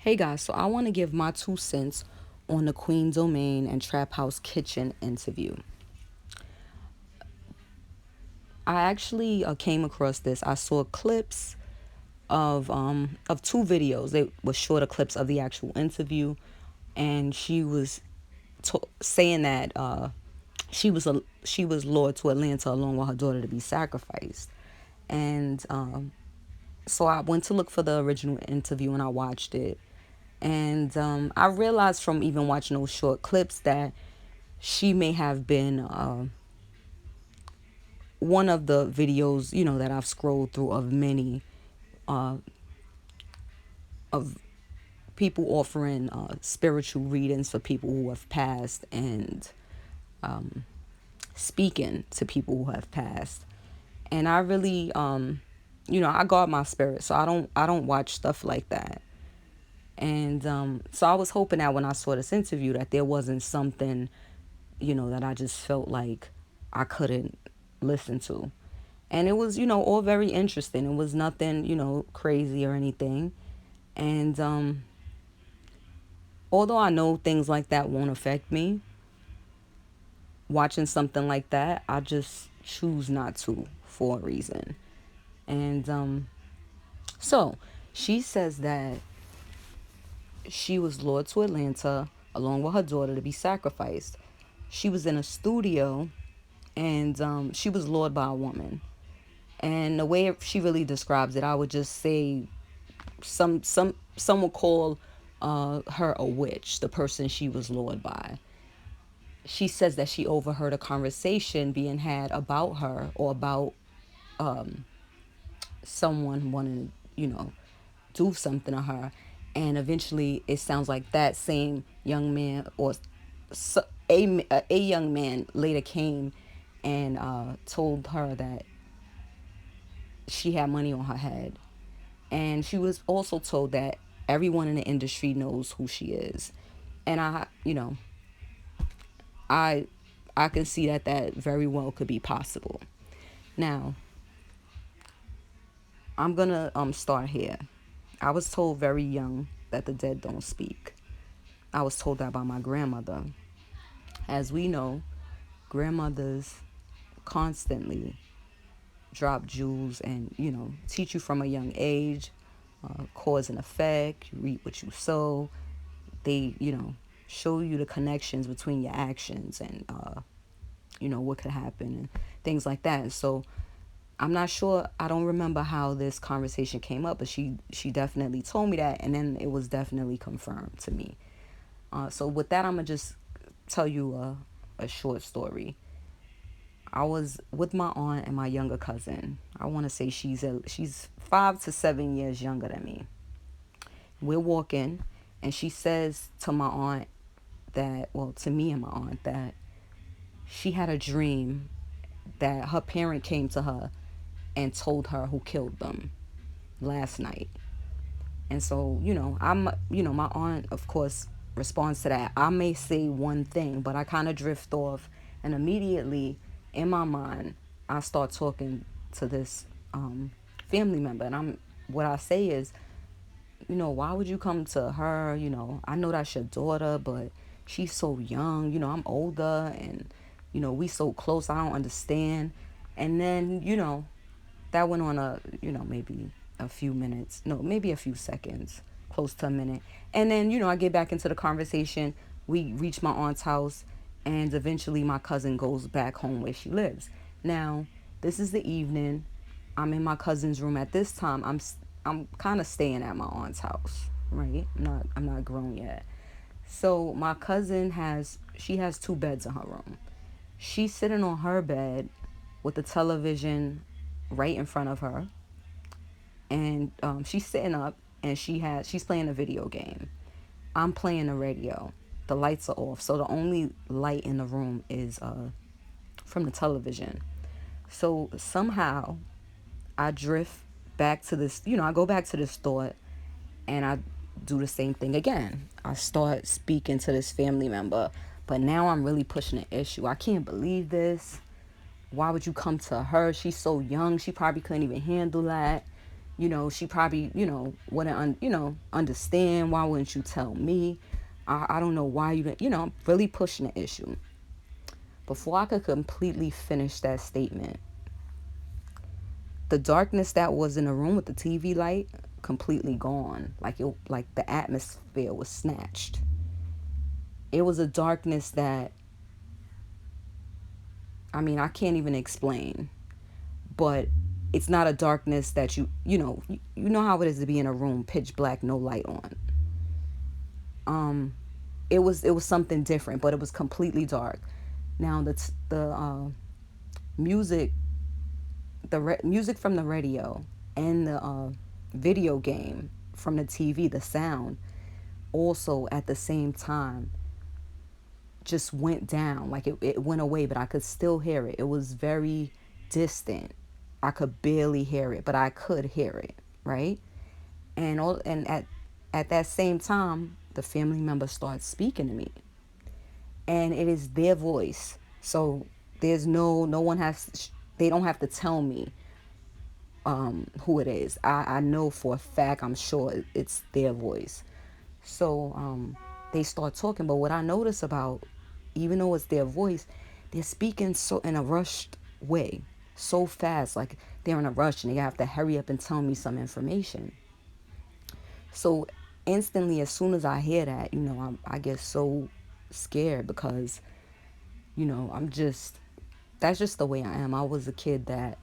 Hey guys, so I want to give my 2 cents on the Queen Domain and Trap House Kitchen interview. I actually came across this. I saw clips of 2 videos. They were shorter clips of the actual interview, and she was saying that she was lured to Atlanta along with her daughter to be sacrificed, and so I went to look for the original interview and I watched it. And I realized from even watching those short clips that she may have been one of the videos, that I've scrolled through of many uh, of people offering spiritual readings for people who have passed and speaking to people who have passed. And I really, I guard my spirit, so I don't watch stuff like that. And so I was hoping that when I saw this interview that there wasn't something, that I just felt like I couldn't listen to. And it was, all very interesting. It was nothing, crazy or anything. And although I know things like that won't affect me, watching something like that, I just choose not to for a reason. And so she says that she was lured to Atlanta along with her daughter to be sacrificed. She was in a studio and she was lured by a woman. And the way she really describes it, I would just say some would call her a witch, the person she was lured by. She says that she overheard a conversation being had about her or about someone wanting to, do something to her. And eventually it sounds like that same young man or a young man later came and told her that she had money on her head. And she was also told that everyone in the industry knows who she is. And I I can see that that very well could be possible. Now, I'm going to start here. I was told very young that the dead don't speak. I was told that by my grandmother. As we know, grandmothers constantly drop jewels and, teach you from a young age, cause and effect, you reap what you sow. They, show you the connections between your actions and, what could happen and things like that. So I'm not sure. I don't remember how this conversation came up, but she definitely told me that, and then it was definitely confirmed to me. So with that, I'm gonna just tell you a short story. I was with my aunt and my younger cousin. I want to say she's 5 to 7 years younger than me. We're walking, and she says to my aunt that, well, to me and my aunt, that she had a dream that her parent came to her and told her who killed them last night. And so, my aunt, of course, responds to that. I may say one thing, but I kind of drift off. And immediately in my mind, I start talking to this family member. And what I say is, why would you come to her? I know that's your daughter, but she's so young. I'm older and, we so close. I don't understand. And then, that went on maybe a few minutes. No, maybe a few seconds, close to a minute. And then, I get back into the conversation. We reach my aunt's house and eventually my cousin goes back home where she lives. Now, this is the evening. I'm in my cousin's room at this time. I'm kind of staying at my aunt's house, right? I'm not grown yet. So my cousin she has 2 beds in her room. She's sitting on her bed with the television right in front of her, and she's sitting up and she's playing a video game. I'm playing the radio. The lights are off, so the only light in the room is from the television. So somehow I drift back to this. I go back to this thought, and I do the same thing again. I start speaking to this family member, but now I'm really pushing an issue. I can't believe this. Why would you come to her? She's so young. She probably couldn't even handle that. She probably, wouldn't, understand. Why wouldn't you tell me? I don't know why you didn't, I'm really pushing the issue. Before I could completely finish that statement, the darkness that was in the room with the TV light completely gone. Like the atmosphere was snatched. It was a darkness that, I mean, I can't even explain. But it's not a darkness that you know how it is to be in a room pitch black, no light on. It was something different, but it was completely dark. Now the music, music from the radio and the video game from the TV, the sound also at the same time just went down. Like it went away, but I could still hear it. It was very distant. I could barely hear it, but I could hear it, right? And at that same time, the family member starts speaking to me, and it is their voice. So there's no one has, they don't have to tell me who it is. I know for a fact, I'm sure it's their voice. So they start talking, but what I notice about, even though it's their voice, they're speaking so in a rushed way, so fast, like they're in a rush and they have to hurry up and tell me some information. So instantly, as soon as I hear that, I get so scared because, I'm just, that's just the way I am. I was a kid that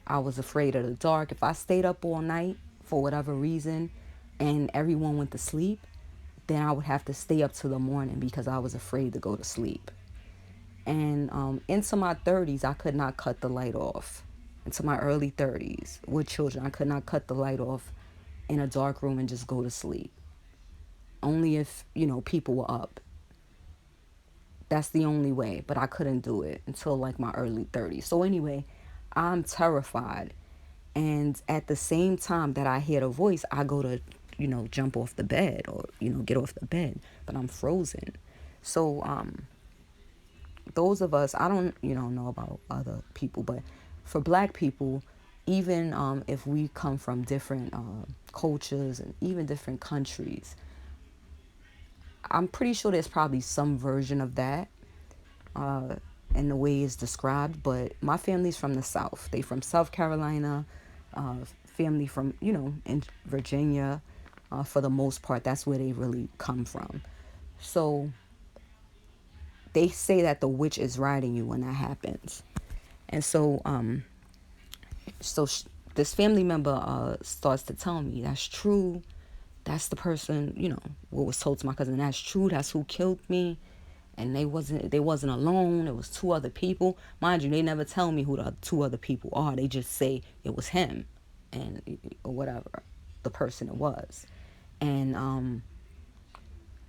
I was afraid of the dark. If I stayed up all night for whatever reason and everyone went to sleep, then I would have to stay up till the morning because I was afraid to go to sleep. And into my 30s, I could not cut the light off. Into my early 30s with children, I could not cut the light off in a dark room and just go to sleep. Only if, people were up. That's the only way, but I couldn't do it until like my early 30s. So anyway, I'm terrified. And at the same time that I hear the voice, I go to, jump off the bed or, get off the bed, but I'm frozen. So those of us, I don't, know about other people, but for black people, even if we come from different cultures and even different countries, I'm pretty sure there's probably some version of that uh, in the way it's described. But my family's from the South. They from South Carolina, family from, in Virginia. For the most part, that's where they really come from. So they say that the witch is riding you when that happens. And so this family member starts to tell me that's true. That's the person, what was told to my cousin. That's true. That's who killed me. And they wasn't alone. It was two other people. Mind you, they never tell me who the two other people are. They just say it was him, and or whatever the person it was. And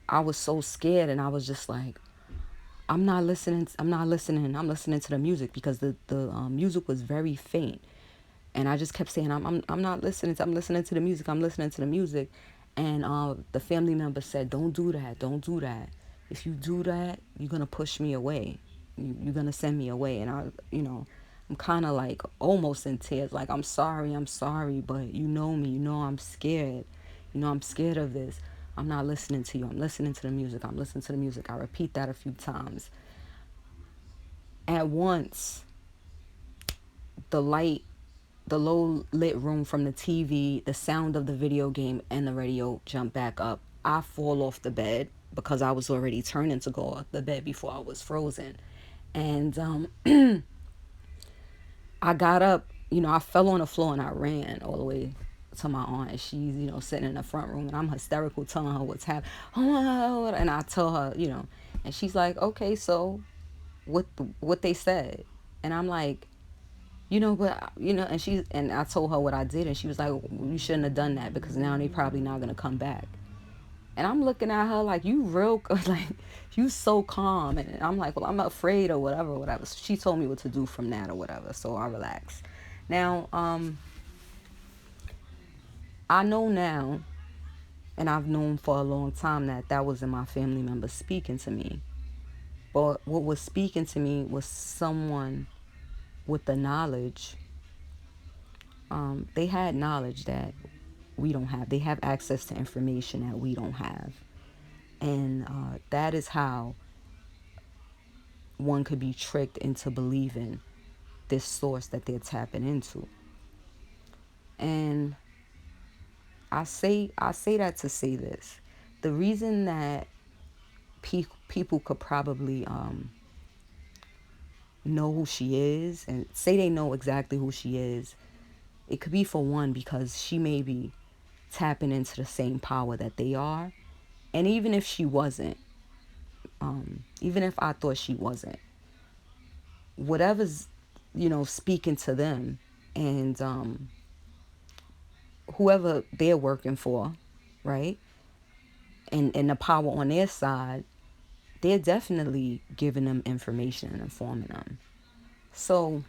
I was so scared, and I was just like, I'm not listening. I'm not listening. I'm listening to the music because the music was very faint, and I just kept saying, I'm not listening. I'm listening to the music. I'm listening to the music, and the family member said, "Don't do that. Don't do that. If you do that, you're gonna push me away. You're gonna send me away." And I'm kind of like almost in tears. Like, I'm sorry, but you know me. You know I'm scared. I'm scared of this. I'm not listening to you. I'm listening to the music. I'm listening to the music. I repeat that a few times. At once, the light, the low lit room from the TV, the sound of the video game, and the radio jump back up. I fall off the bed because I was already turning to go off the bed before I was frozen. And I got up, I fell on the floor and I ran all the way to my aunt. And she's, sitting in the front room, and I'm hysterical telling her what's happening. Oh, and I tell her, and she's like, okay, so what they said. And I'm like, but and I told her what I did, and she was like, you shouldn't have done that because now they probably not gonna come back. And I'm looking at her like, you real, like, you so calm. And I'm like, well, I'm afraid or whatever. She told me what to do from that or whatever, so I relaxed. Now, I know now, and I've known for a long time that wasn't my family member speaking to me. But what was speaking to me was someone with the knowledge They had knowledge that we don't have. They have access to information that we don't have. And that is how one could be tricked into believing this source that they're tapping into. And I say that to say this. The reason that people could probably know who she is and say they know exactly who she is, it could be for one because she may be tapping into the same power that they are. And even if she wasn't, even if I thought she wasn't, whatever's, speaking to them and whoever they're working for, right? And the power on their side, they're definitely giving them information and informing them. So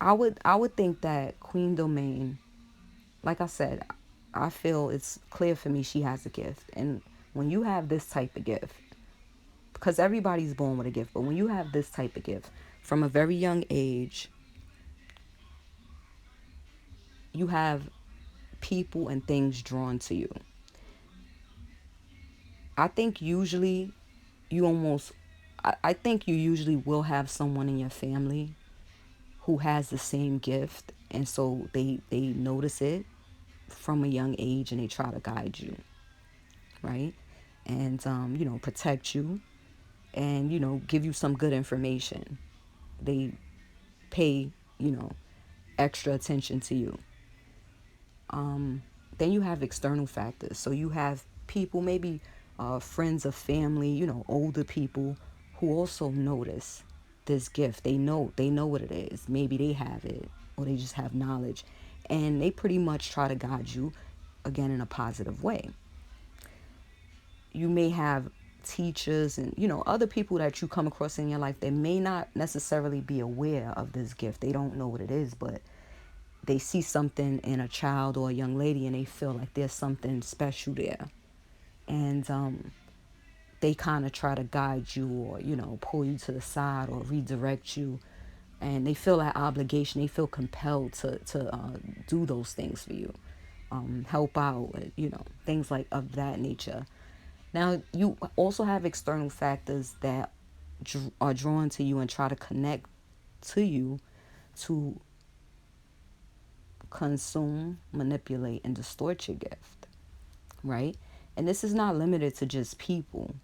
I would think that Queen Domain, like I said, I feel it's clear for me she has a gift. And when you have this type of gift, because everybody's born with a gift, but when you have this type of gift from a very young age, you have people and things drawn to you. I think usually you almost, I think you usually will have someone in your family who has the same gift. And so they notice it from a young age and they try to guide you, right? And, protect you and, give you some good information. They pay, you know, extra attention to you. Then you have external factors. So you have people, maybe friends of family, older people who also notice this gift. They know what it is. Maybe they have it or they just have knowledge. And they pretty much try to guide you again in a positive way. You may have teachers and other people that you come across in your life that may not necessarily be aware of this gift. They don't know what it is, but they see something in a child or a young lady and they feel like there's something special there. And they kind of try to guide you or, pull you to the side or redirect you. And they feel that obligation. They feel compelled to do those things for you, help out, things like of that nature. Now, you also have external factors that are drawn to you and try to connect to you to consume, manipulate, and distort your gift, right? And this is not limited to just people,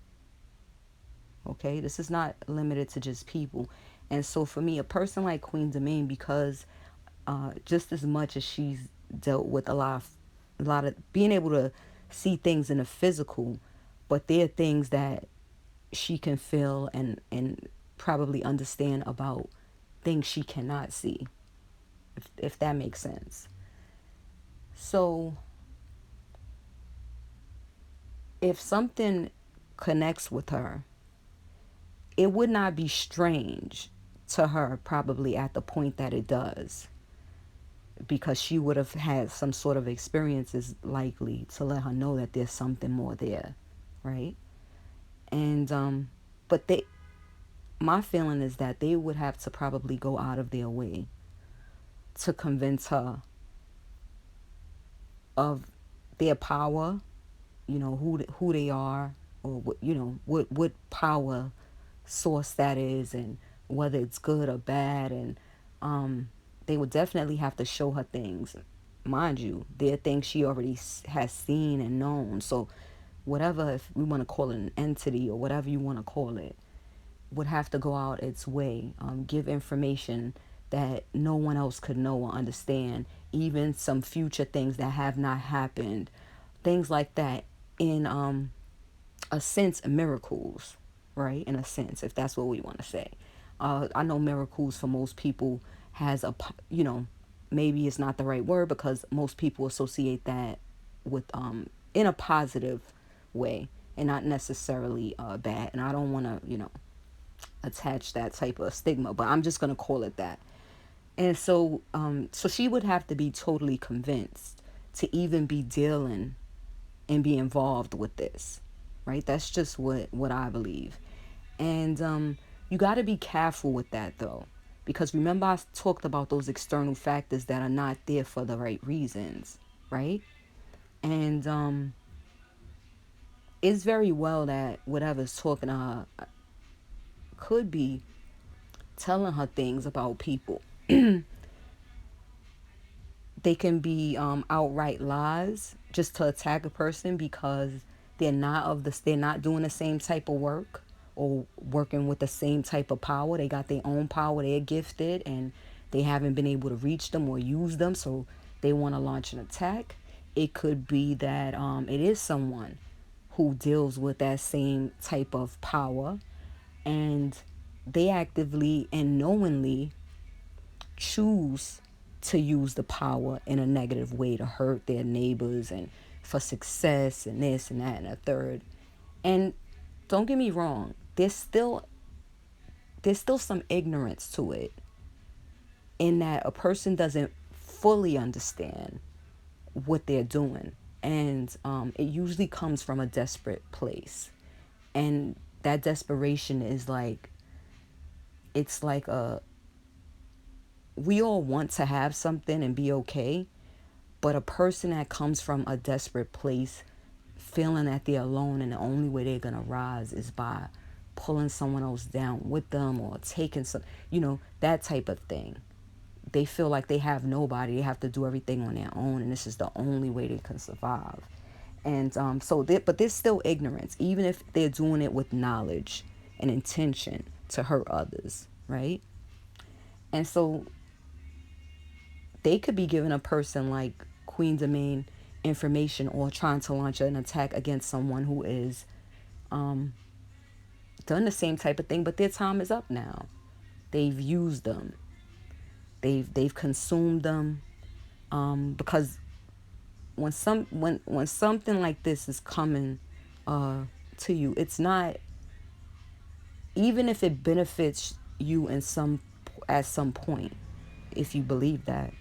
okay? This is not limited to just people. And so for me, a person like Queen Domain, because just as much as she's dealt with a lot of being able to see things in the physical, but there are things that she can feel and probably understand about things she cannot see, if that makes sense. So if something connects with her, it would not be strange to her probably at the point that it does, because she would have had some sort of experiences likely to let her know that there's something more there, right? And but my feeling is that they would have to probably go out of their way to convince her of their power, who they are, or what power source that is, and whether it's good or bad. And they would definitely have to show her things. Mind you, there are things she already has seen and known. So whatever, if we want to call it an entity or whatever you want to call it, would have to go out its way, give information that no one else could know or understand, even some future things that have not happened, things like that. In a sense, miracles, right? In a sense, if that's what we want to say. I know miracles for most people has maybe it's not the right word because most people associate that with in a positive way and not necessarily bad. And I don't want to attach that type of stigma, but I'm just gonna call it that. And so she would have to be totally convinced to even be dealing and be involved with this, right? That's just what I believe. And you got to be careful with that though, Because remember, I talked about those external factors that are not there for the right reasons, right? And it's very well that whatever's talking to her could be telling her things about people. They can be outright lies just to attack a person because they're not doing the same type of work or working with the same type of power. They got their own power, they're gifted, and they haven't been able to reach them or use them, so they want to launch an attack. It could be that it is someone who deals with that same type of power, and they actively and knowingly choose to use the power in a negative way to hurt their neighbors and for success and this and that and a third. And don't get me wrong, there's still some ignorance to it, in that a person doesn't fully understand what they're doing. And it usually comes from a desperate place. And that desperation is like, it's like we all want to have something and be okay, but a person that comes from a desperate place, feeling that they're alone and the only way they're going to rise is by pulling someone else down with them or taking some, that type of thing. They feel like they have nobody. They have to do everything on their own, and this is the only way they can survive. And but there's still ignorance, even if they're doing it with knowledge and intention to hurt others, right? And so they could be giving a person like Queen Domain information or trying to launch an attack against someone who is done the same type of thing, but their time is up now. They've used them. They've consumed them. Because when something like this is coming to you, it's not, even if it benefits you at some point, if you believe that,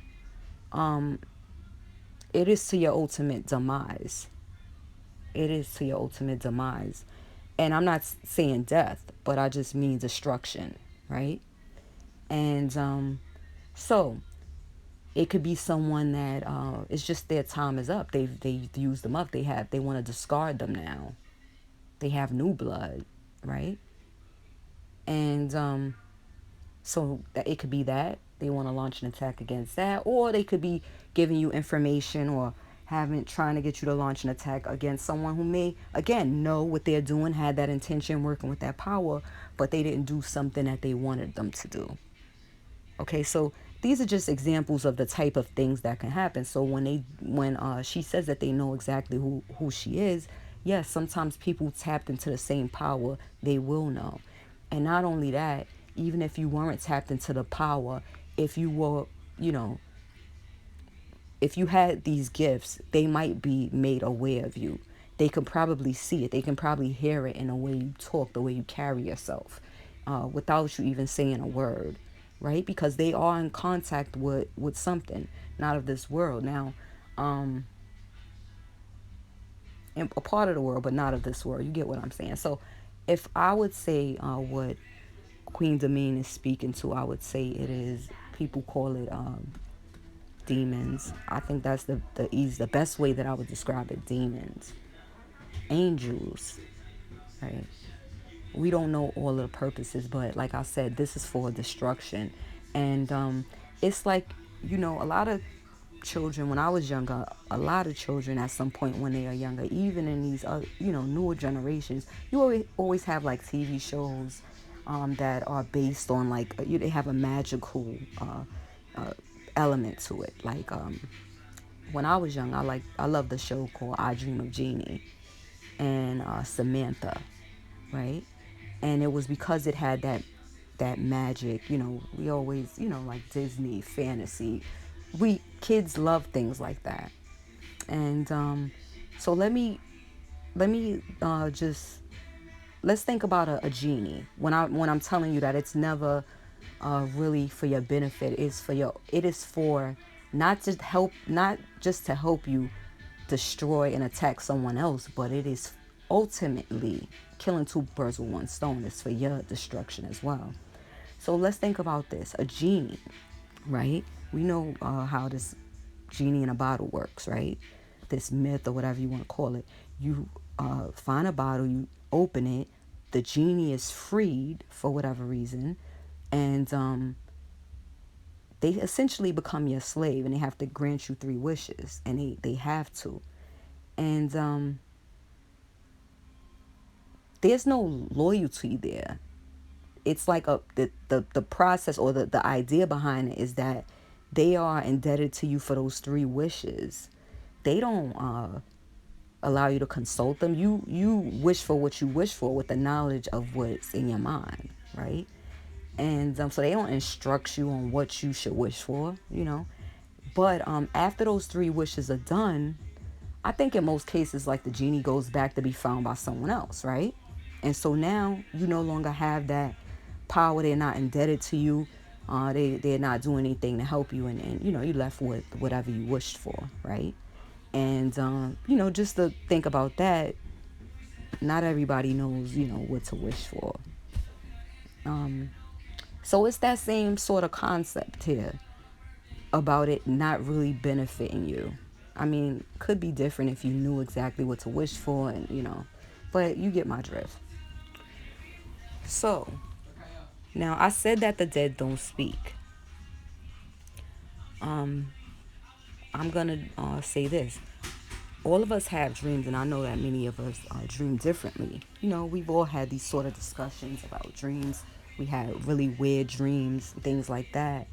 it is to your ultimate demise. It is to your ultimate demise. And I'm not saying death, but I just mean destruction, right? And so it could be someone that it's just their time is up. They've used them up. They want to discard them now. They have new blood, right? And so that it could be that they want to launch an attack against that, or they could be giving you information or trying to get you to launch an attack against someone who may, again, know what they're doing, had that intention, working with that power, but they didn't do something that they wanted them to do. Okay, so these are just examples of the type of things that can happen. So when she says that they know exactly who she is, yes, sometimes people tapped into the same power, they will know. And not only that, even if you weren't tapped into the power, if you were, if you had these gifts, they might be made aware of you. They can probably see it. They can probably hear it in the way you talk, the way you carry yourself, without you even saying a word, right? Because they are in contact with something not of this world. Now, a part of the world, but not of this world. You get what I'm saying? So if I would say what Queen Domain is speaking to, I would say it is, people call it demons. I think that's the best way that I would describe it. Demons, angels, right? We don't know all of the purposes, but like I said, this is for destruction. And it's like, a lot of children, when I was younger, a lot of children at some point when they are younger, even in these newer generations, you always have like TV shows that are based on like they have a magical element to it. Like when I was young, I loved the show called I Dream of Jeannie and Samantha, right? And it was because it had that magic. We always, like Disney fantasy, we kids love things like that. And so just let's think about a genie. When I'm telling you that it's never really for your benefit, it is for not just to help you destroy and attack someone else, but it is ultimately killing two birds with one stone. It's for your destruction as well. So let's think about this. A genie, right? We know how this genie in a bottle works, right? This myth or whatever you want to call it. You find a bottle, you open it, the genie is freed for whatever reason, and they essentially become your slave, and they have to grant you three wishes, and they have to. And there's no loyalty there. It's like the process or the idea behind it is that they are indebted to you for those three wishes. They don't allow you to consult them. You wish for what you wish for with the knowledge of what's in your mind, right? And so they don't instruct you on what you should wish for, you know. But after those three wishes are done, I think in most cases, like the genie goes back to be found by someone else, right? And so now you no longer have that power. They're not indebted to you. They're not doing anything to help you, and you know you're left with whatever you wished for, right? And you know, just to think about that, not everybody knows, you know, what to wish for. So it's that same sort of concept here about it not really benefiting you. I mean, could be different if you knew exactly what to wish for, and you know, but you get my drift. So now I said that the dead don't speak. I'm gonna say this. All of us have dreams, and I know that many of us dream differently. You know, we've all had these sort of discussions about dreams. We had really weird dreams, things like that.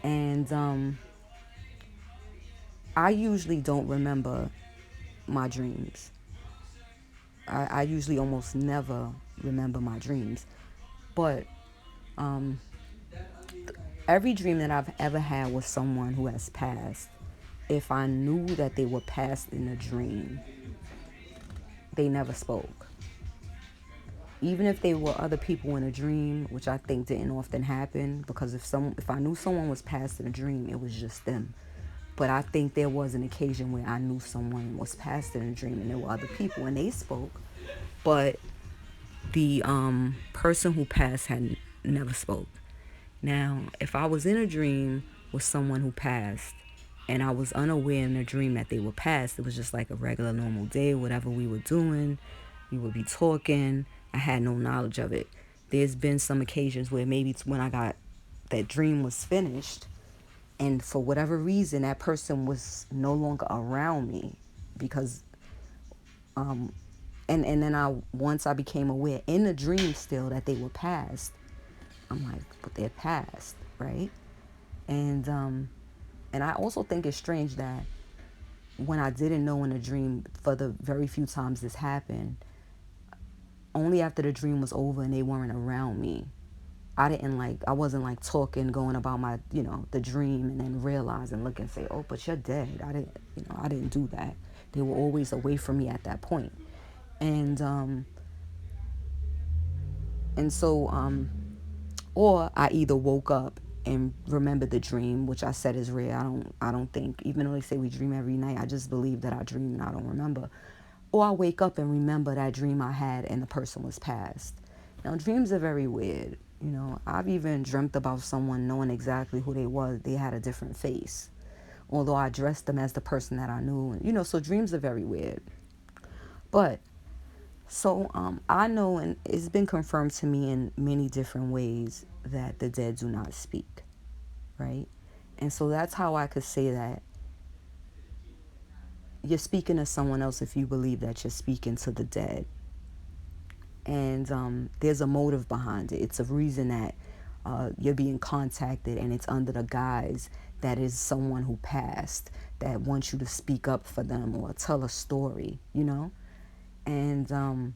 And I usually don't remember my dreams. I usually almost never remember my dreams. But every dream that I've ever had with someone who has passed, if I knew that they were passed in a dream, they never spoke. Even if they were other people in a dream, which I think didn't often happen, because if I knew someone was passed in a dream, it was just them. But I think there was an occasion where I knew someone was passed in a dream and there were other people and they spoke, but the person who passed had never spoke. Now, if I was in a dream with someone who passed and I was unaware in the dream that they were passed, it was just like a regular normal day, whatever we were doing, we would be talking. I had no knowledge of it. There's been some occasions where maybe it's when I got that dream was finished, and for whatever reason that person was no longer around me because and then I once I became aware in the dream still that they were past. I'm like, but they're past, right? And I also think it's strange that when I didn't know in a dream, for the very few times this happened, only after the dream was over and they weren't around me, I wasn't like talking, going about my, you know, the dream and then realize and look and say, oh, but you're dead. I didn't do that. They were always away from me at that point. And, or I either woke up and remembered the dream, which I said is rare. I don't think, even though they say we dream every night, I just believe that I dream and I don't remember. Or I wake up and remember that dream I had and the person was passed. Now, dreams are very weird. You know, I've even dreamt about someone knowing exactly who they was. They had a different face, although I dressed them as the person that I knew. You know, so dreams are very weird. But so I know, and it's been confirmed to me in many different ways that the dead do not speak, right? And so that's how I could say that you're speaking to someone else if you believe that you're speaking to the dead. And there's a motive behind it. It's a reason that you're being contacted, and it's under the guise that is someone who passed that wants you to speak up for them or tell a story, you know? And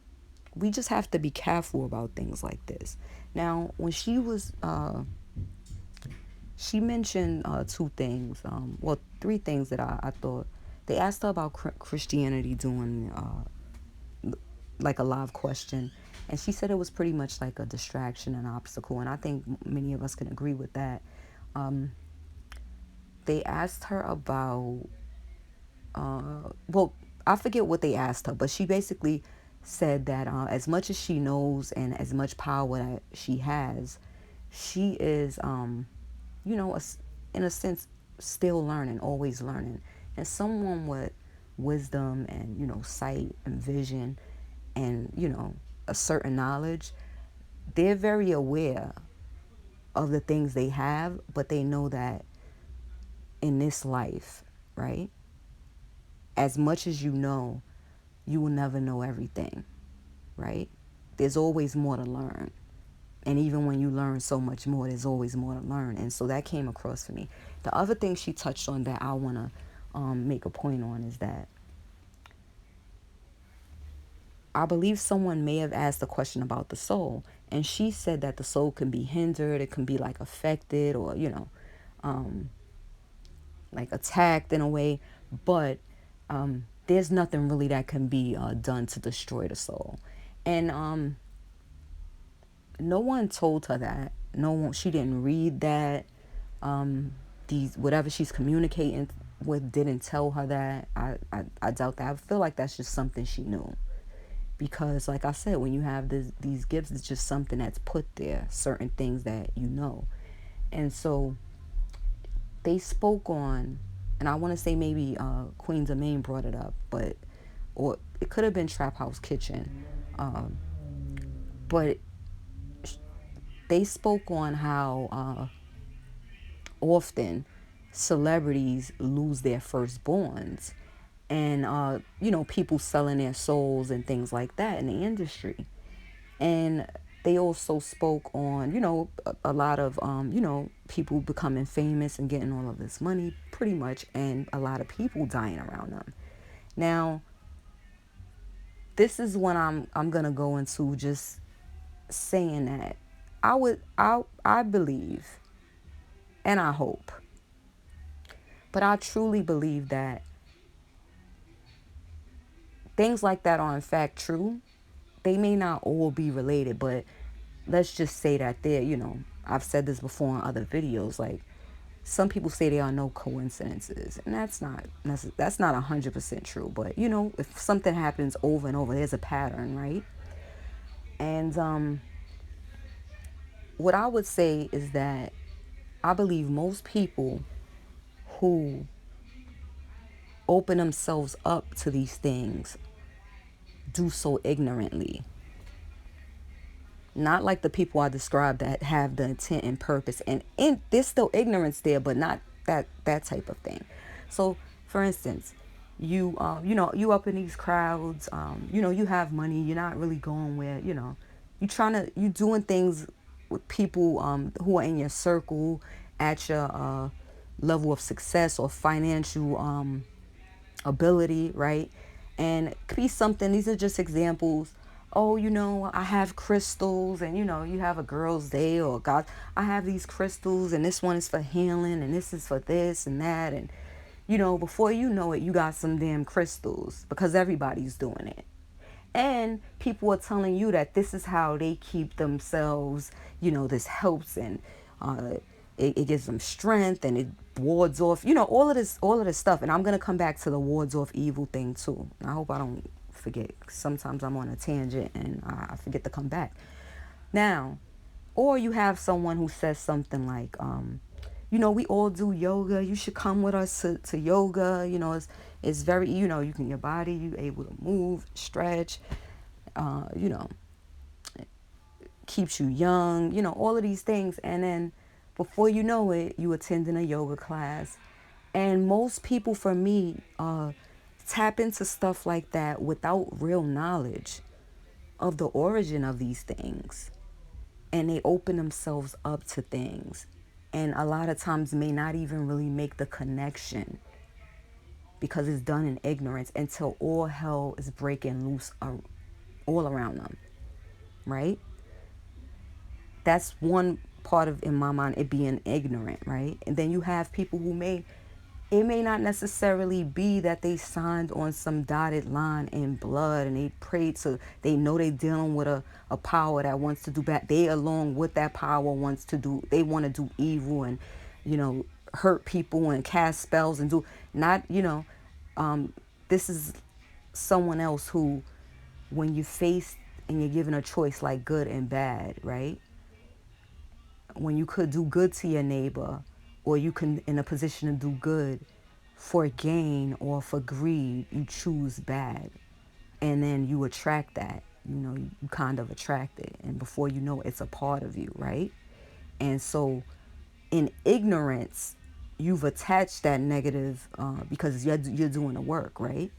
we just have to be careful about things like this. Now, when she mentioned two things, well, three things that I thought. They asked her about Christianity doing like a live question, and she said it was pretty much like a distraction, an obstacle, and I think many of us can agree with that. They asked her about well, I forget what they asked her, but she basically said that as much as she knows and as much power that she has, she is, you know, in a sense, still learning, always learning. And someone with wisdom and, you know, sight and vision and, you know, a certain knowledge, they're very aware of the things they have, but they know that in this life, right, as much as you will never know everything, right? There's always more to learn. And even when you learn so much more, there's always more to learn. And so that came across for me. The other thing she touched on that I want to make a point on is that I believe someone may have asked a question about the soul. And she said that the soul can be hindered, it can be like affected or, you know, like attacked in a way. But there's nothing really that can be done to destroy the soul. And no one told her that. No one. She didn't read that. These whatever she's communicating with didn't tell her that. I doubt that. I feel like that's just something she knew, because like I said, when you have these gifts, it's just something that's put there. Certain things that you know, and so they spoke on, and I want to say maybe Queen Domain brought it up, but or it could have been Trap House Kitchen, but they spoke on how often celebrities lose their firstborns, and you know, people selling their souls and things like that in the industry. And they also spoke on, you know, a lot of you know, people becoming famous and getting all of this money pretty much, and a lot of people dying around them. Now this is when I'm gonna go into just saying that I believe, and I hope, but I truly believe that things like that are in fact true. They may not all be related, but let's just say that they're, you know, I've said this before in other videos, like some people say there are no coincidences, and that's not 100% true. But you know, if something happens over and over, there's a pattern, right? And what I would say is that I believe most people who open themselves up to these things do so ignorantly. Not like the people I described that have the intent and purpose, and there's still ignorance there, but not that type of thing. So, for instance, you know, you up in these crowds, you know, you have money, you're not really going where, you know, you doing things with people who are in your circle at your level of success or financial ability, right? And it could be something, these are just examples. Oh, you know, I have crystals, and you know, you have a girl's day, or God, I have these crystals, and this one is for healing, and this is for this and that. And you know, before you know it, you got some damn crystals, because everybody's doing it. And people are telling you that this is how they keep themselves, you know, this helps, and uh, it gives them strength, and it wards off, you know, all of this stuff. And I'm going to come back to the wards off evil thing too. I hope I don't forget. Sometimes I'm on a tangent and I forget to come back. Now, or you have someone who says something like, you know, we all do yoga. You should come with us to yoga. You know, it's very, you know, you can, your body, you able to move, stretch, you know, keeps you young, you know, all of these things. And then before you know it, you attending a yoga class. And most people, for me, tap into stuff like that without real knowledge of the origin of these things. And they open themselves up to things. And a lot of times may not even really make the connection, because it's done in ignorance until all hell is breaking loose all around them, right? That's one part of, in my mind, it being ignorant, right? And then you have people who it may not necessarily be that they signed on some dotted line in blood and they prayed to, they know they dealing with a power that wants to do bad. They, along with that power, wants to do, they want to do evil and, you know, hurt people and cast spells and do, not, you know, this is someone else who, when you face and you're given a choice like good and bad, right? when you could do good to your neighbor, or you can in a position to do good for gain or for greed, you choose bad. And then you attract that. You kind of attract it. And before you know it, it's a part of you, right? And so in ignorance, you've attached that negative because you're doing the work, right?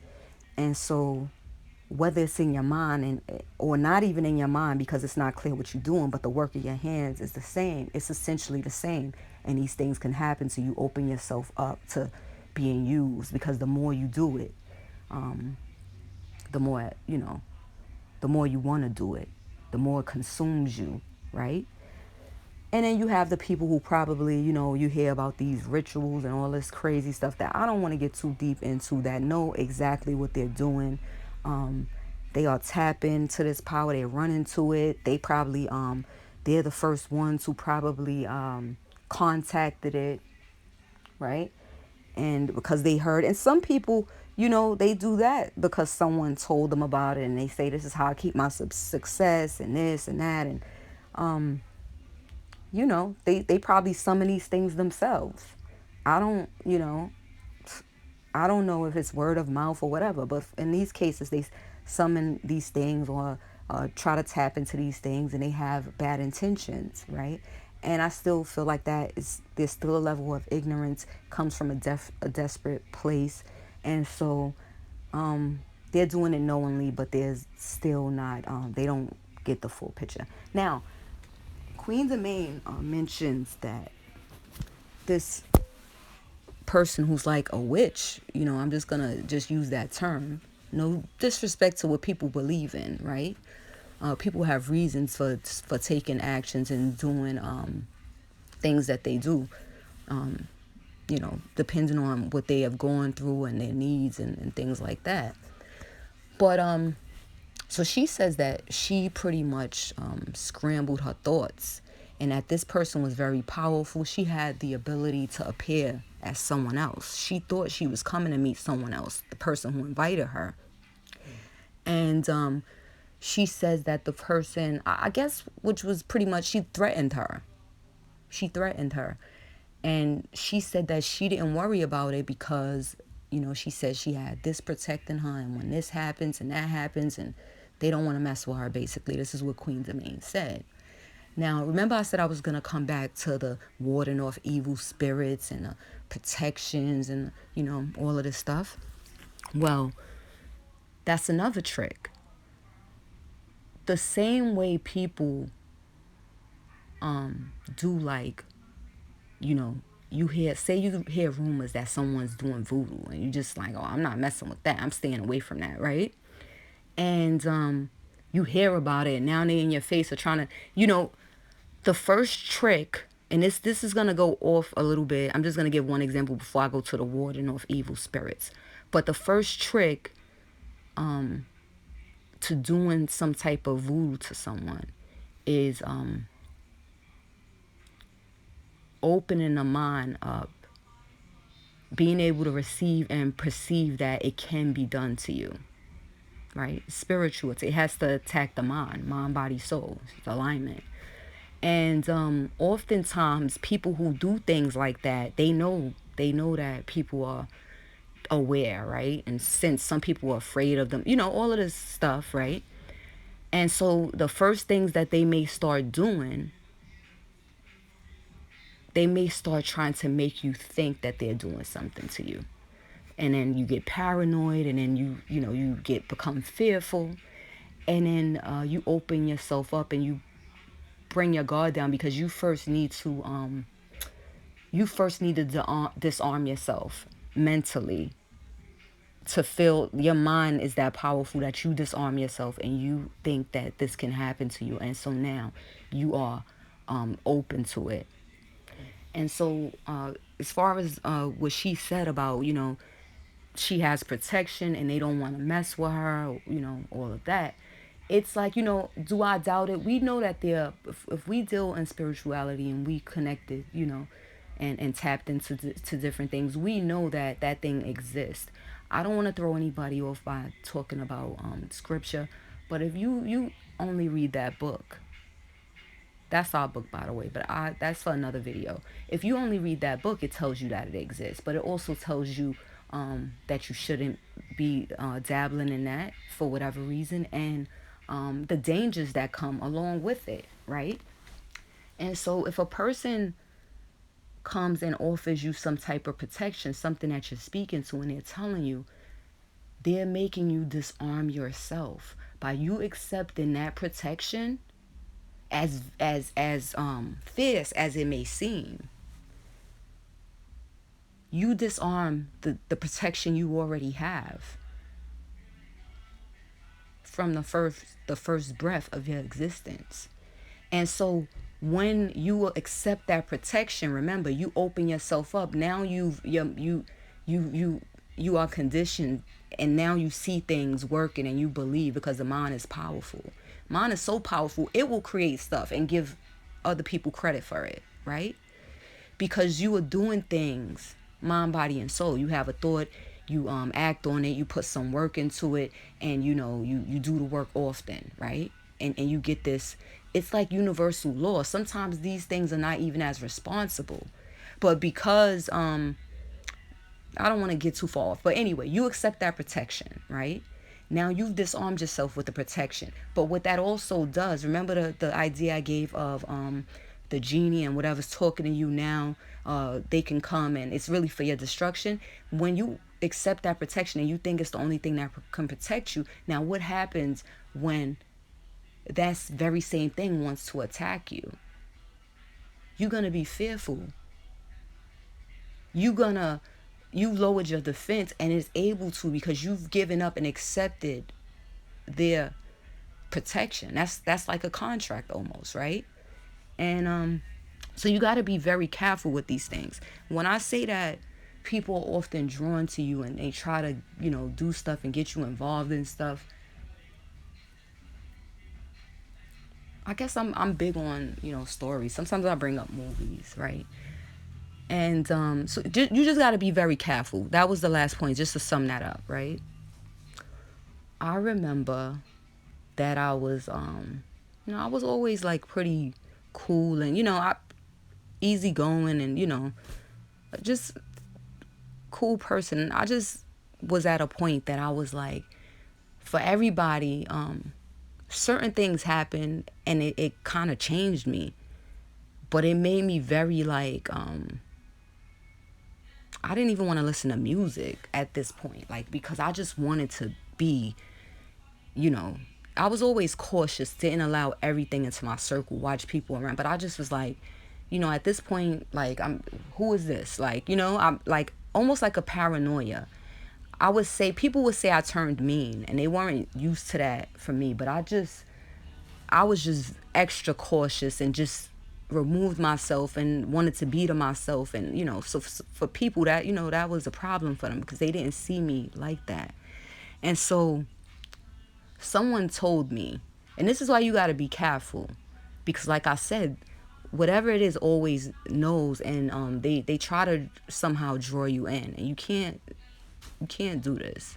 And so whether it's in your mind or not even in your mind because it's not clear what you're doing, but the work of your hands is the same. It's essentially the same. And these things can happen, so you open yourself up to being used, because the more you do it, the more, the more you want to do it, the more it consumes you, right? And then you have the people who probably, you hear about these rituals and all this crazy stuff that I don't want to get too deep into, that know exactly what they're doing. They are tapping to this power. They run into it. They probably, they're the first ones who probably contacted it, right? And because they heard, and some people, they do that because someone told them about it, and they say, this is how I keep my success and this and that. And they probably summon these things themselves. I don't, I don't know if it's word of mouth or whatever, but in these cases, they summon these things or try to tap into these things, and they have bad intentions, right? And I still feel like there's still a level of ignorance, comes from a desperate place. And so they're doing it knowingly, but there's still not, they don't get the full picture. Now, Queen Domain mentions that this person who's like a witch, I'm just gonna just use that term. No disrespect to what people believe in, right? People have reasons for taking actions and doing things that they do, depending on what they have gone through and their needs and things like that. But so she says that she pretty much scrambled her thoughts, and that this person was very powerful. She had the ability to appear as someone else. She thought she was coming to meet someone else, the person who invited her. And she says that the person, I guess, which was pretty much, she threatened her. She threatened her. And she said that she didn't worry about it because, she said she had this protecting her, and when this happens and that happens, and they don't want to mess with her, basically. This is what Queen Domain said. Now, remember I said I was going to come back to the warding off evil spirits and the protections and, all of this stuff? Well, that's another trick. The same way people do, like, you hear rumors that someone's doing voodoo, and you just like, oh, I'm not messing with that. I'm staying away from that, right? And you hear about it, and now they in your face are trying to, the first trick, and this is gonna go off a little bit. I'm just gonna give one example before I go to the warding off evil spirits. But the first trick to doing some type of voodoo to someone is opening the mind up, being able to receive and perceive that it can be done to you, right? Spirituality, it has to attack the mind, body, soul, it's alignment. And oftentimes people who do things like that, they know that people are aware, right? And since some people are afraid of them, all of this stuff, right? And so the first things that they may start doing, they may start trying to make you think that they're doing something to you. And then you get paranoid, and then you become fearful. And then you open yourself up, and you bring your guard down, because you first need to disarm yourself mentally, to feel your mind is that powerful that you disarm yourself and you think that this can happen to you. And so now you are open to it. And so as far as what she said about, she has protection and they don't want to mess with her, all of that. It's like, do I doubt it? We know that if we deal in spirituality and we connected, and tapped into to different things, we know that that thing exists. I don't want to throw anybody off by talking about scripture, but if you only read that book, That's our book, by the way, but that's for another video. If you only read that book, it tells you that it exists, but it also tells you that you shouldn't be dabbling in that for whatever reason, and the dangers that come along with it, right? And so if a person comes and offers you some type of protection, something that you're speaking to, and they're telling you, they're making you disarm yourself by you accepting that protection, as fierce as it may seem. You disarm the protection you already have from the first breath of your existence. And so when you will accept that protection, remember, you open yourself up. Now you are conditioned, and now you see things working and you believe, because the mind is powerful. Mind is so powerful, it will create stuff and give other people credit for it, right? Because you are doing things mind, body, and soul. You have a thought, you act on it, you put some work into it, and you do the work often, right? And you get this. It's like universal law. Sometimes these things are not even as responsible, but because I don't want to get too far off, but anyway, you accept that protection, right? Now you've disarmed yourself with the protection. But what that also does, remember the idea I gave of the genie and whatever's talking to you now, they can come and it's really for your destruction. When you accept that protection and you think it's the only thing that can protect you, now what happens when that very same thing wants to attack you? You're going to be fearful. You lowered your defense, and it's able to, because you've given up and accepted their protection. That's like a contract almost, right? And so you got to be very careful with these things. When I say that people are often drawn to you and they try to, do stuff and get you involved in stuff, I guess I'm big on, stories. Sometimes I bring up movies, right? And so you just got to be very careful. That was the last point, just to sum that up, right? I remember that I was, I was always like pretty cool and, easygoing and, just cool person. I just was at a point that I was like, for everybody, certain things happened and it kind of changed me. But it made me very like, I didn't even want to listen to music at this point, like, because I just wanted to be, I was always cautious, didn't allow everything into my circle, watch people around, but I just was like, at this point, like, who is this? Like, I'm like, almost like a paranoia. People would say I turned mean, and they weren't used to that for me, but I was just extra cautious and just removed myself and wanted to be to myself. And, so for people that, that was a problem for them because they didn't see me like that. And so someone told me, and this is why you got to be careful, because like I said, whatever it is always knows, and they try to somehow draw you in, and you can't do this.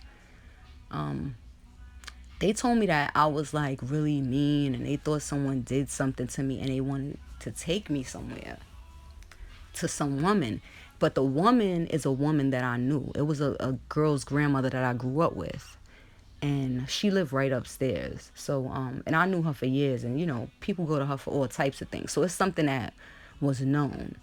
They told me that I was like really mean, and they thought someone did something to me and they wanted to take me somewhere to some woman. But the woman is a woman that I knew. It was a girl's grandmother that I grew up with, and she lived right upstairs. So and I knew her for years, and people go to her for all types of things, so it's something that was known.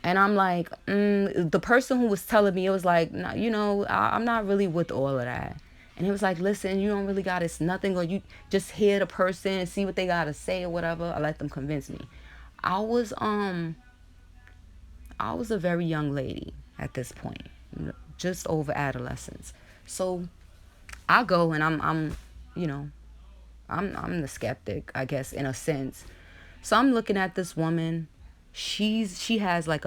And I'm like, the person who was telling me, it was like, no, I'm not really with all of that. And he was like, listen, you don't really got, it's nothing, or you just hear the person, see what they got to say or whatever. I let them convince me. I was a very young lady at this point, just over adolescence. So I go and I'm the skeptic, I guess, in a sense. So I'm looking at this woman. She has like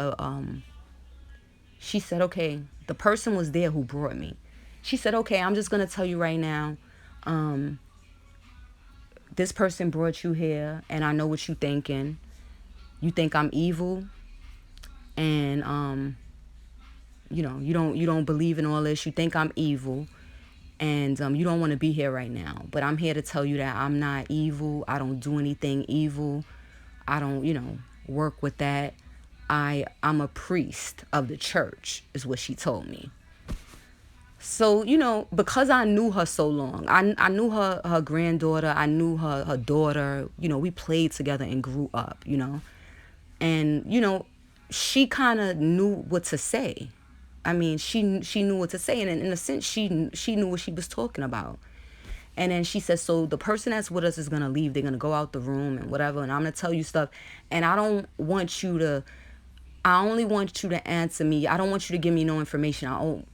she said, okay, the person was there who brought me. She said, okay, I'm just going to tell you right now, this person brought you here, and I know what you're thinking. You think I'm evil, and, you don't believe in all this. You think I'm evil, and you don't want to be here right now. But I'm here to tell you that I'm not evil. I don't do anything evil. I don't, work with that. I'm a priest of the church, is what she told me. So, because I knew her so long, I knew her granddaughter, I knew her daughter, we played together and grew up, and she kind of knew what to say. I mean, she knew what to say, and in a sense, she knew what she was talking about. And then she said, so the person that's with us is gonna leave. They're gonna go out the room and whatever, and I'm gonna tell you stuff. And I don't want you to. I only want you to answer me. I don't want you to give me no information.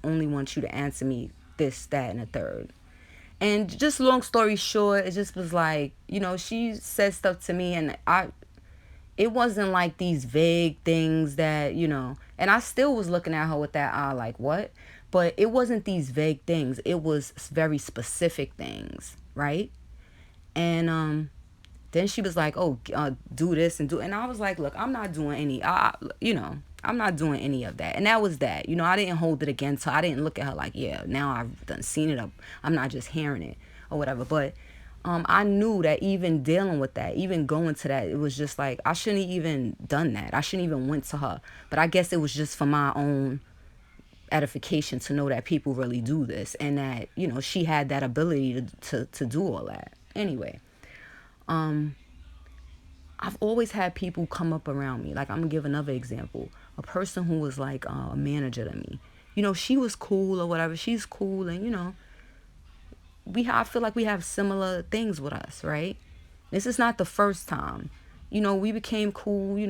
Only want you to answer me this, that, and the third. And just long story short, it just was like, she said stuff to me, and it wasn't like these vague things that, and I still was looking at her with that eye like, what? But it wasn't these vague things. It was very specific things, right? And then she was like, oh, do this and do, and I was like, look, I'm not doing any, I'm not doing any of that. And that was that. I didn't hold it against her. I didn't look at her like, yeah, now I've done seen it. I'm not just hearing it or whatever. But I knew that even dealing with that, even going to that, it was just like, I shouldn't even done that. I shouldn't even went to her. But I guess it was just for my own edification to know that people really do this, and that, she had that ability to do all that. Anyway, I've always had people come up around me. Like, I'm gonna give another example. A person who was like a manager to me. She was cool or whatever. She's cool, and I feel like we have similar things with us, right? This is not the first time. We became cool. We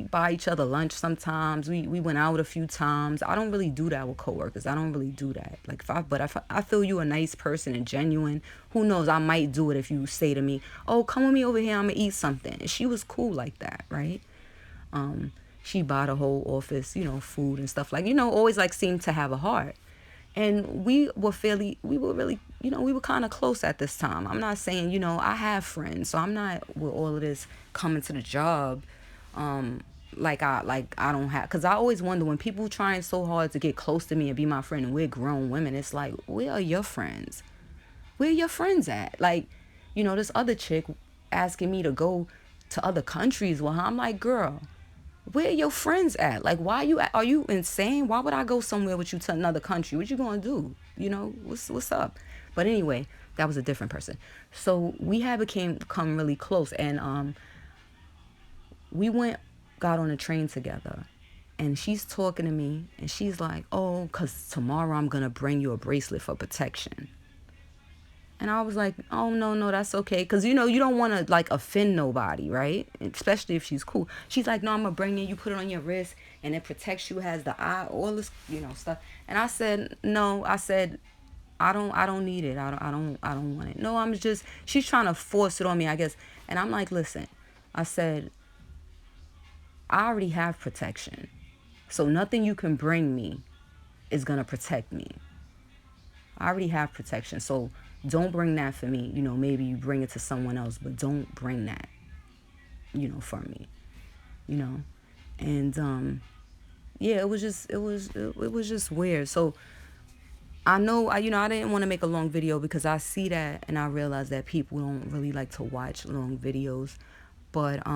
buy each other lunch sometimes. We went out a few times. I don't really do that with coworkers. I don't really do that. Like, if I feel you a nice person and genuine, who knows? I might do it if you say to me, "Oh, come with me over here. I'm gonna eat something." And she was cool like that, right? She bought a whole office, food and stuff, like, always like seemed to have a heart. And we were really, we were kind of close at this time. I'm not saying, I have friends, so I'm not with all of this coming to the job, like I don't have, because I always wonder when people trying so hard to get close to me and be my friend, and we're grown women, it's like, where are your friends? Where are your friends at? Like, this other chick asking me to go to other countries with her. I'm like, girl, where are your friends at? Like, are you insane? Why would I go somewhere with you to another country? What you gonna do? What's up? But anyway, that was a different person. So we had become really close, and we got on a train together, and she's talking to me, and she's like, oh, cause tomorrow I'm gonna bring you a bracelet for protection. And I was like, oh, no, that's okay. Because, you don't want to, like, offend nobody, right? Especially if she's cool. She's like, no, I'm going to bring it. You put it on your wrist, and it protects you, has the eye, all this, stuff. And I said, no. I said, I don't need it. I don't want it. No, she's trying to force it on me, I guess. And I'm like, listen, I said, I already have protection. So nothing you can bring me is going to protect me. I already have protection. So don't bring that for me. Maybe you bring it to someone else, but don't bring that, for me, And, yeah, it was just weird. So I know, I didn't want to make a long video because I see that and I realize that people don't really like to watch long videos. But,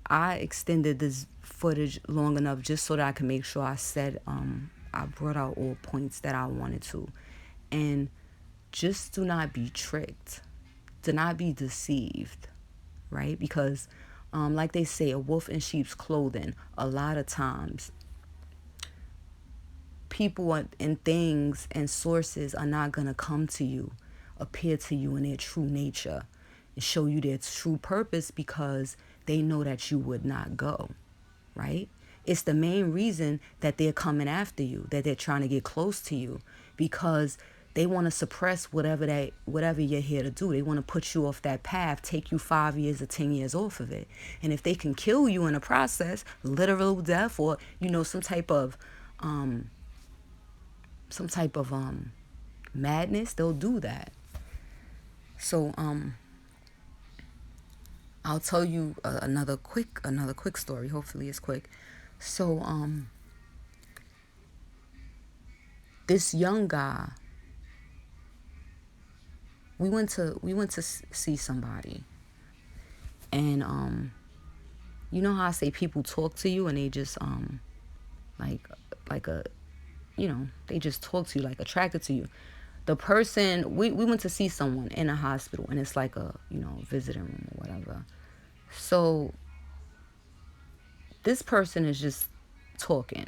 I extended this footage long enough just so that I can make sure I brought out all points that I wanted to. And just do not be tricked. Do not be deceived, right? Because, like they say, a wolf in sheep's clothing, a lot of times, people and things and sources are not going to come to you, appear to you in their true nature, and show you their true purpose because they know that you would not go, right? It's the main reason that they're coming after you, that they're trying to get close to you, because they want to suppress whatever you're here to do. They want to put you off that path, take you 5 years or 10 years off of it. And if they can kill you in the process, literal death, or some type of madness, they'll do that. So I'll tell you another quick story. Hopefully it's quick. So this young guy, we went to see somebody, and you know how I say people talk to you and they just like like a they just talk to you, like attracted to you. The person, we went to see someone in a hospital, and it's like a visiting room or whatever. So this person is just talking,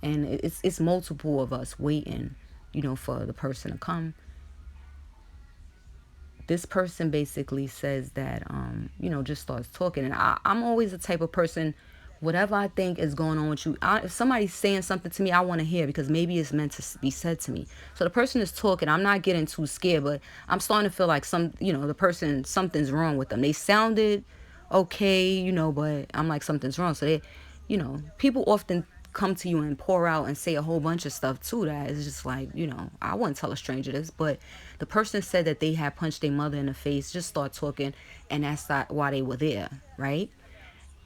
and it's multiple of us waiting, for the person to come. This person basically says that just starts talking, and I'm always the type of person, whatever I think is going on with you, if somebody's saying something to me, I want to hear, because maybe it's meant to be said to me. So the person is talking, I'm not getting too scared, but I'm starting to feel like the person, something's wrong with them. They sounded okay, but I'm like, something's wrong. So they, people often come to you and pour out and say a whole bunch of stuff too, that is just like, I wouldn't tell a stranger this, but the person said that they had punched their mother in the face, just start talking, and that's not why they were there, right?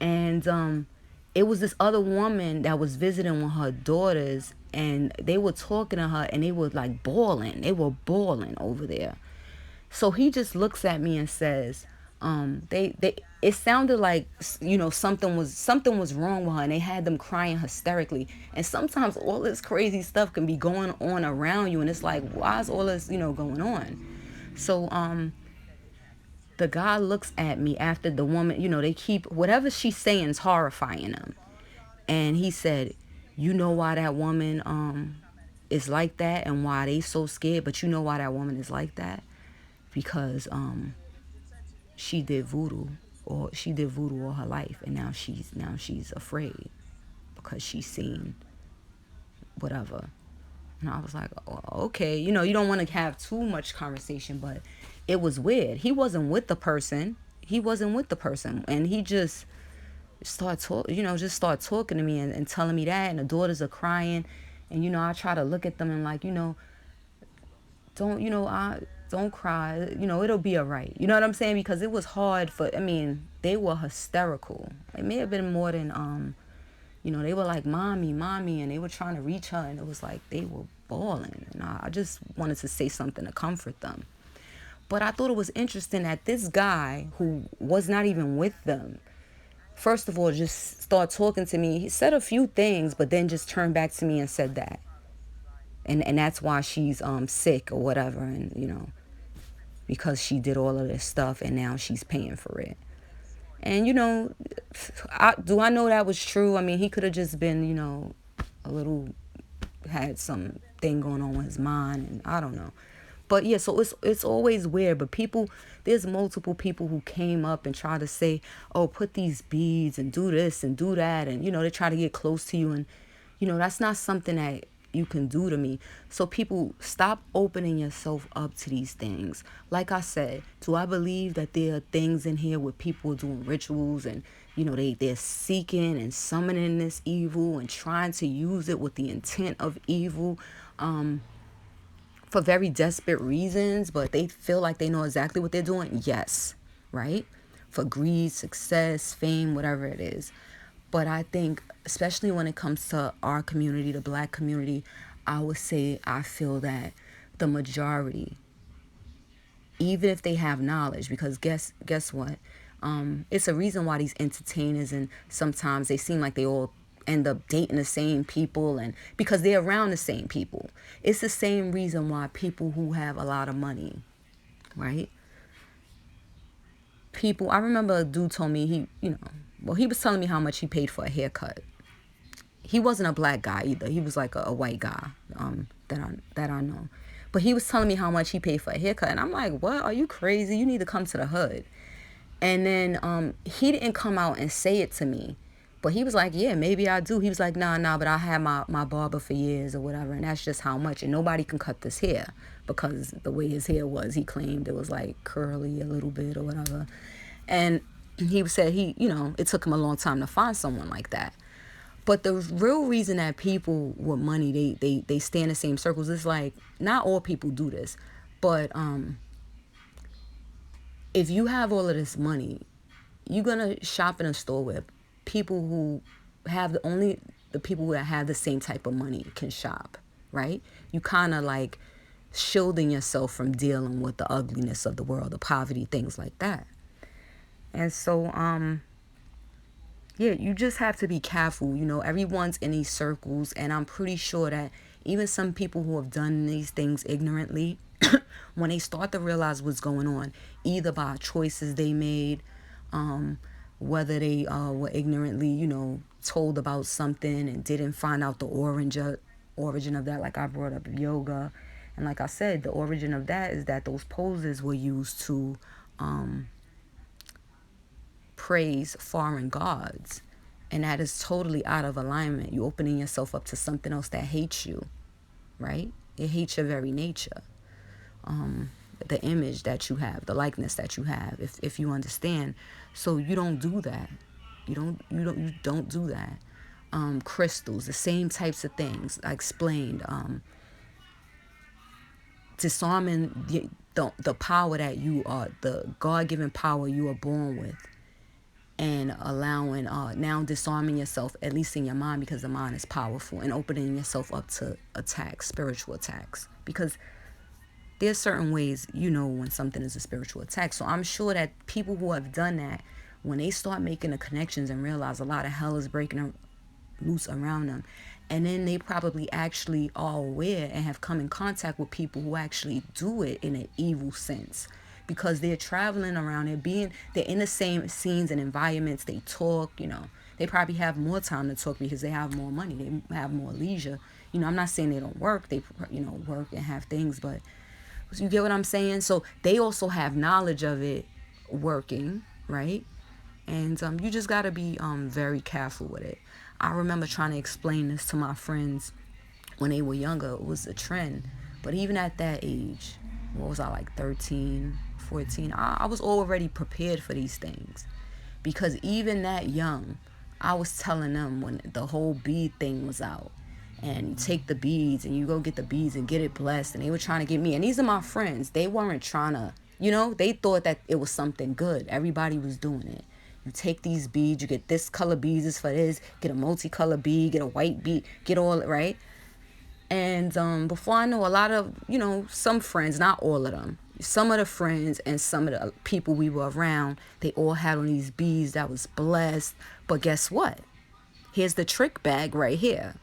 And it was this other woman that was visiting with her daughters, and they were talking to her, and they were like bawling. They were bawling over there. So he just looks at me and says, they it sounded like, something was wrong with her, and they had them crying hysterically. And sometimes all this crazy stuff can be going on around you, and it's like, why is all this going on? So the guy looks at me after the woman, they keep, whatever she's saying is horrifying them. And he said, you know why that woman is like that, and why they so scared, but you know why that woman is like that? Because she did voodoo, or she did voodoo all her life, and now she's afraid because she's seen whatever. And I was like, oh, okay, you don't want to have too much conversation, but it was weird. He wasn't with the person. And he just just start talking to me, and telling me that, and the daughters are crying, and I try to look at them and like, don't I don't cry, it'll be all right, you know what I'm saying, because it was hard they were hysterical. It may have been more than they were like, mommy, and they were trying to reach her, and it was like they were bawling, and I just wanted to say something to comfort them. But I thought it was interesting that this guy, who was not even with them, first of all, just started talking to me. He said a few things, but then just turned back to me and said that. And that's why she's sick or whatever, and because she did all of this stuff, and now she's paying for it. And I know that was true. I mean, he could have just been, a little, had some thing going on with his mind, and I don't know. But yeah, so it's always weird. But there's multiple people who came up and try to say, oh, put these beads and do this and do that, and they try to get close to you, and that's not something that you can do to me. So people, stop opening yourself up to these things. Like I said, do I believe that there are things in here where people are doing rituals, and they're seeking and summoning this evil and trying to use it with the intent of evil, for very desperate reasons, but they feel like they know exactly what they're doing? Yes, right? For greed, success, fame, whatever it is. But I think, especially when it comes to our community, the Black community, I would say I feel that the majority, even if they have knowledge, because guess what? It's a reason why these entertainers, and sometimes they seem like they all end up dating the same people, and because they're around the same people. It's the same reason why people who have a lot of money, right? I remember a dude told me, he was telling me how much he paid for a haircut. He wasn't a Black guy either. He was like a white guy, that I know. But he was telling me how much he paid for a haircut, and I'm like, what? Are you crazy? You need to come to the hood. And then he didn't come out and say it to me, but he was like, yeah, maybe I do. He was like, nah, but I had my barber for years or whatever, and that's just how much. And nobody can cut this hair, because the way his hair was, he claimed it was like curly a little bit or whatever. And he said it took him a long time to find someone like that. But the real reason that people with money, they stay in the same circles, is like, not all people do this, but if you have all of this money, you're gonna shop in a store where people who have the people that have the same type of money can shop, right? You kind of like shielding yourself from dealing with the ugliness of the world, the poverty, things like that. And so Yeah, you just have to be careful. Everyone's in these circles, and I'm pretty sure that even some people who have done these things ignorantly, when they start to realize what's going on, either by choices they made, um, whether they were ignorantly, told about something and didn't find out the origin of that, like I brought up yoga. And like I said, the origin of that is that those poses were used to um, praise foreign gods. And that is totally out of alignment. You're opening yourself up to something else that hates you, right? It hates your very nature. The image that you have, the likeness that you have, if you understand. So you don't do that. You don't do that. Crystals, the same types of things I explained. Disarming the power that you are, the God-given power you are born with, and allowing now disarming yourself, at least in your mind, because the mind is powerful, and opening yourself up to attacks, spiritual attacks, because there's certain ways when something is a spiritual attack. So I'm sure that people who have done that, when they start making the connections and realize a lot of hell is breaking loose around them, and then they probably actually are aware and have come in contact with people who actually do it in an evil sense, because they're traveling around, they're in the same scenes and environments, they talk, they probably have more time to talk because they have more money, they have more leisure. I'm not saying they don't work, they work and have things, but you get what I'm saying? So they also have knowledge of it working, right? And you just got to be very careful with it. I remember trying to explain this to my friends when they were younger. It was a trend. But even at that age, what was I, like 13, 14? I was already prepared for these things. Because even that young, I was telling them when the whole bead thing was out. And you take the beads and you go get the beads and get it blessed. And they were trying to get me. And these are my friends. They weren't trying to, they thought that it was something good. Everybody was doing it. You take these beads, you get this color beads is for this, get a multicolor bead, get a white bead, get all it, right? And before I know, a lot of, some friends, not all of them, some of the friends and some of the people we were around, they all had on these beads that was blessed. But guess what? Here's the trick bag right here.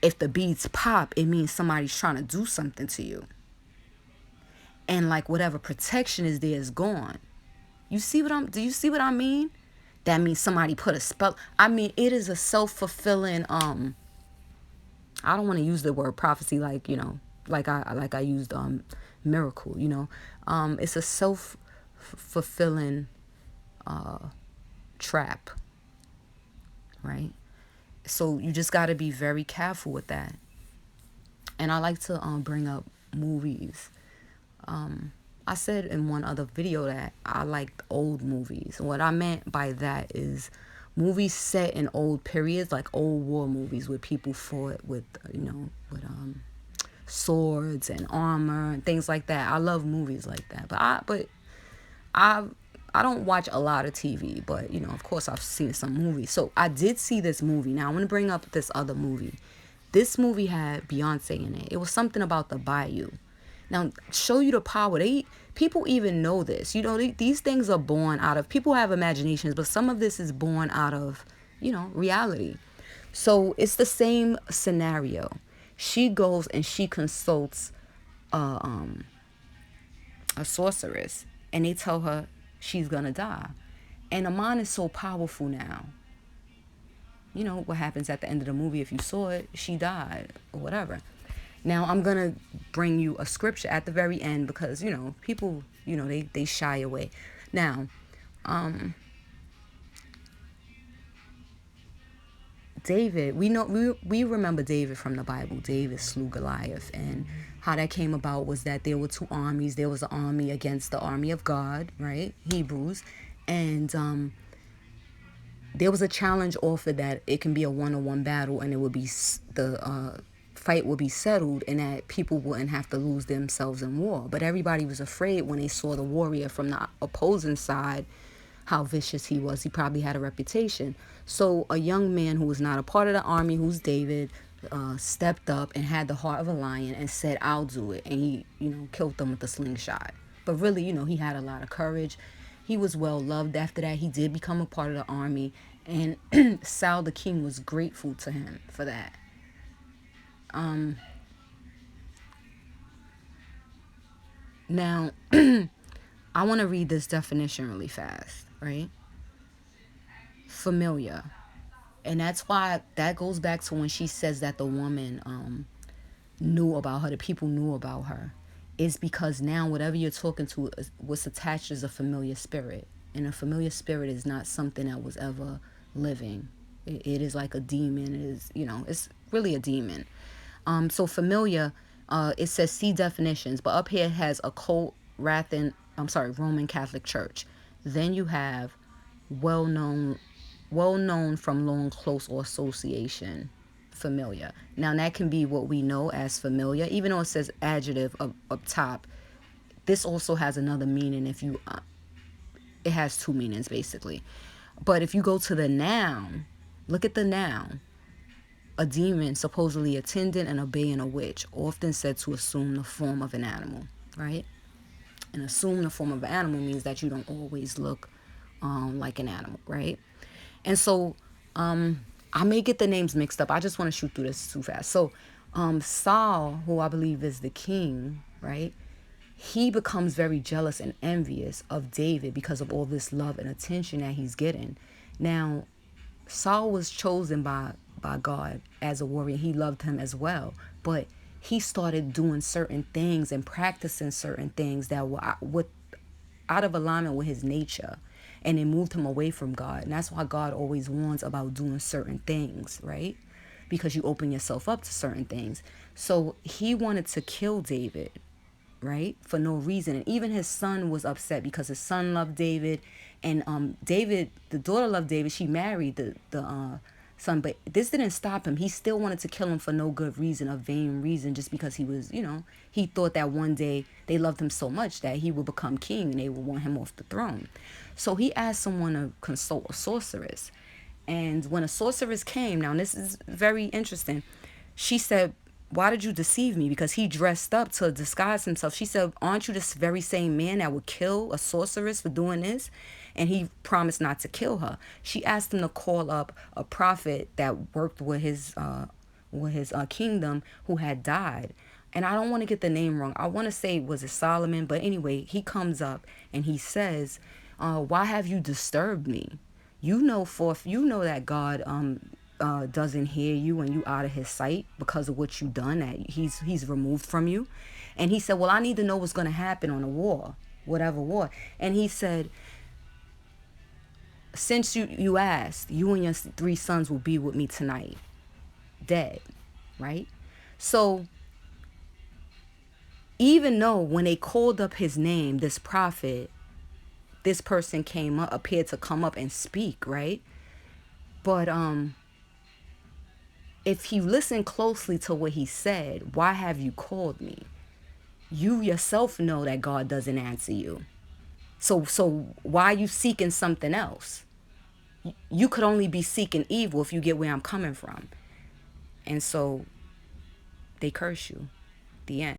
If the beads pop, it means somebody's trying to do something to you. And like whatever protection is there is gone. Do you see what I mean? That means somebody put a spell. I mean, it is a self-fulfilling, I don't want to use the word prophecy like I used miracle, it's a self-fulfilling trap, right? So you just got to be very careful with that. And I like to bring up movies. I said in one other video that I like old movies. And what I meant by that is movies set in old periods, like old war movies where people fought with, with swords and armor and things like that. I love movies like that. I don't watch a lot of TV, but of course I've seen some movies. So I did see this movie. Now I want to bring up this other movie. This movie had Beyonce in it. It was something about the Bayou. Now, show you the power. People even know this. These things are born out of, people have imaginations, but some of this is born out of, reality. So it's the same scenario. She goes and she consults a sorceress, and they tell her she's gonna die. And the mind is so powerful now. You know what happens at the end of the movie. If you saw it, she died or whatever. Now I'm gonna bring you a scripture at the very end because people they shy away. Now, David, we remember David from the Bible. David slew Goliath, and how that came about was that there were two armies. There was an army against the army of God, right? Hebrews, and there was a challenge offered that it can be a one-on-one battle, and it would be the fight would be settled, and that people wouldn't have to lose themselves in war. But everybody was afraid when they saw the warrior from the opposing side, how vicious he was. He probably had a reputation. So a young man who was not a part of the army, who's David, stepped up and had the heart of a lion and said, I'll do it. And he, killed them with a slingshot. But really, he had a lot of courage. He was well loved after that. He did become a part of the army. And Saul the king was grateful to him for that. Now, I want to read this definition really fast, right? Familiar. And that's why that goes back to when she says that the woman knew about her, the people knew about her, is because now whatever you're talking to, what's attached is a familiar spirit. And a familiar spirit is not something that was ever living. It is like a demon. It is, it's really a demon. So familiar, it says see definitions, but up here it has occult, Roman Catholic Church. Then you have well known from long, close, or association. Familiar. Now that can be what we know as familiar, even though it says adjective up top. This also has another meaning. If you, it has two meanings basically. But if you go to the noun, look at the noun. A demon, supposedly attending and obeying a witch, often said to assume the form of an animal, right? And assume the form of an animal means that you don't always look like an animal, right? And so I may get the names mixed up. I just want to shoot through this too fast. So Saul, who I believe is the king, right? He becomes very jealous and envious of David because of all this love and attention that he's getting. Now, Saul was chosen by God as a warrior. He loved him as well. But he started doing certain things and practicing certain things that were out of alignment with his nature. And it moved him away from God. And that's why God always warns about doing certain things, right? Because you open yourself up to certain things. So he wanted to kill David, right? For no reason. And even his son was upset because his son loved David. And David, the daughter loved David. She married the son. But this didn't stop him. He still wanted to kill him for no good reason, a vain reason, just because he was, he thought that one day they loved him so much that he would become king and they would want him off the throne. So he asked someone to consult a sorceress. And when a sorceress came, now this is very interesting, she said, why did you deceive me? Because he dressed up to disguise himself. She said, aren't you this very same man that would kill a sorceress for doing this? And he promised not to kill her. She asked him to call up a prophet that worked with his kingdom who had died. And I don't want to get the name wrong. I want to say, was it Solomon? But anyway, he comes up and he says, why have you disturbed me? You know that God doesn't hear you when you out of his sight because of what you done, that he's removed from you. And he said, well, I need to know what's going to happen on a war, whatever war. And he said, since you asked, you and your 3 sons will be with me tonight, dead, right? So even though when they called up his name, this prophet, this person appeared to come up and speak, right? But if you listen closely to what he said, why have you called me? You yourself know that God doesn't answer you. So why are you seeking something else? You could only be seeking evil, if you get where I'm coming from. And so they curse you. The end.